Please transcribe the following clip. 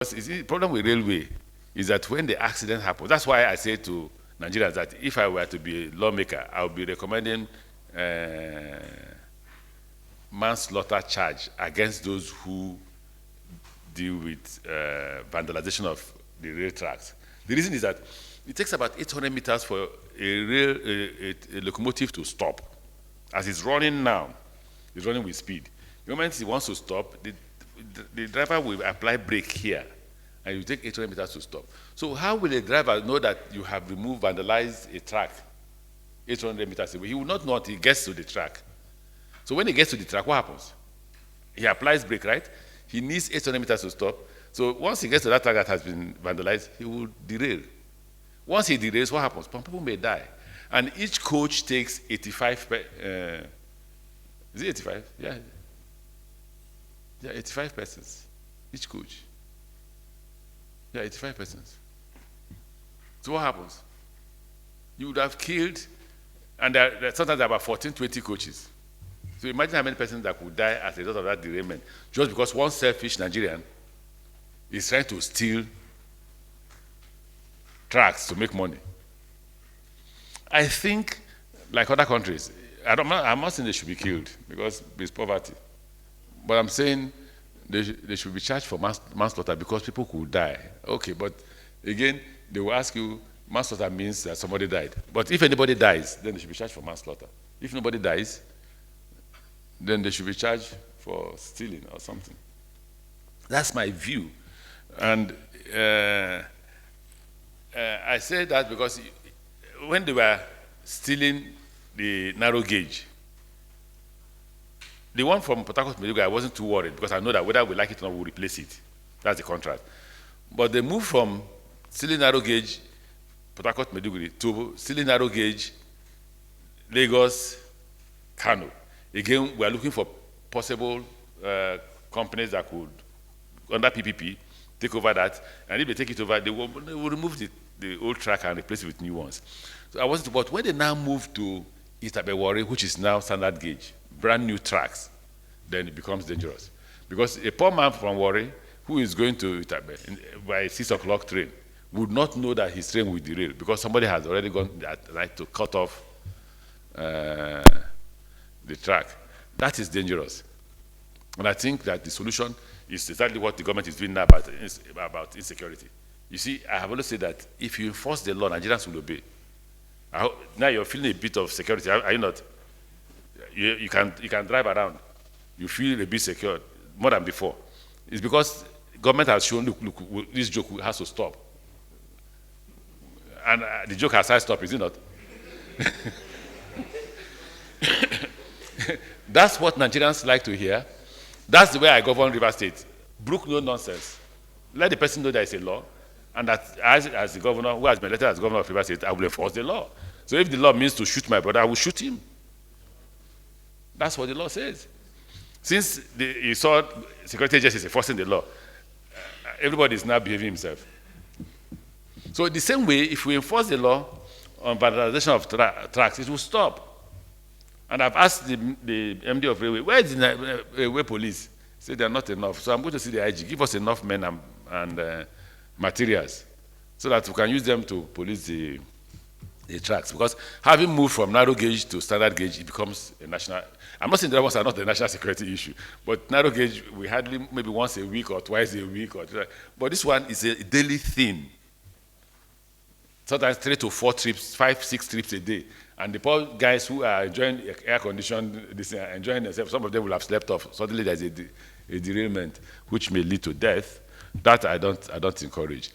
The problem with railway is that when the accident happens, that's why I say to Nigerians that if I were to be a lawmaker, I would be recommending manslaughter charge against those who deal with vandalization of the rail tracks. The reason is that it takes about 800 meters for a locomotive to stop. As it's running now, it's running with speed. The moment it wants to stop, the driver will apply brake here, and you take 800 meters to stop. So how will a driver know that you have vandalized a track 800 meters away? He will not know until he gets to the track. So when he gets to the track, what happens? He applies brake, right? He needs 800 meters to stop. So once he gets to that track that has been vandalized, he will derail. Once he derails, what happens? People may die. And each coach takes 85, is it 85? Yeah. Yeah, 85 persons, each coach. Yeah, 85 persons. So what happens? You would have killed, and sometimes there are about 14, 20 coaches. So imagine how many persons that could die as a result of that derailment, just because one selfish Nigerian is trying to steal tracks to make money. I think, like other countries, I'm not saying they should be killed because it's poverty. But I'm saying they should be charged for manslaughter because people could die. Okay, but again, they will ask you, manslaughter means that somebody died. But if anybody dies, then they should be charged for manslaughter. If nobody dies, then they should be charged for stealing or something. That's my view. And I say that because when they were stealing the narrow gauge, the one from Port Harcourt, Meduguri, I wasn't too worried because I know that whether we like it or not, we'll replace it. That's the contract. But they moved from stealing narrow gauge, Port Harcourt, Meduguri, to stealing narrow gauge, Lagos, Kano. Again, we are looking for possible companies that could, under PPP, take over that. And if they take it over, they will remove the old track and replace it with new ones. So I wasn't, but when they now move to Itabewari, which is now standard gauge, brand new tracks, then it becomes dangerous. Because a poor man from Warri who is going to Itabe by a 6 o'clock train would not know that his train will derail because somebody has already gone that night to cut off the track. That is dangerous. And I think that the solution is exactly what the government is doing now about insecurity. You see, I have always said that if you enforce the law, Nigerians will obey. Now you're feeling a bit of security, are you not? You can drive around. You feel a bit secure, more than before. It's because government has shown, look, this joke has to stop. And the joke has to stop, is it not? That's what Nigerians like to hear. That's the way I govern River State. Brook no nonsense. Let the person know there is a law, and that as the governor, who has been elected as governor of River State, I will enforce the law. So if the law means to shoot my brother, I will shoot him. That's what the law says. Since you saw security agencies enforcing the law, everybody is now behaving himself. So the same way, if we enforce the law on vandalization of tracks, it will stop. And I've asked the MD of Railway, where is the railway police? He said they're not enough. So I'm going to see the IG, give us enough men and materials so that we can use them to police the tracks. Because having moved from narrow gauge to standard gauge, it becomes a national. I'm not saying the other ones are not a national security issue, but narrow gauge, we hardly maybe once a week or twice a week. But this one is a daily thing. Sometimes 3 to 4 trips, 5, 6 trips a day. And the poor guys who are enjoying air conditioned, enjoying themselves, some of them will have slept off. Suddenly there's a derailment, which may lead to death. That I don't encourage.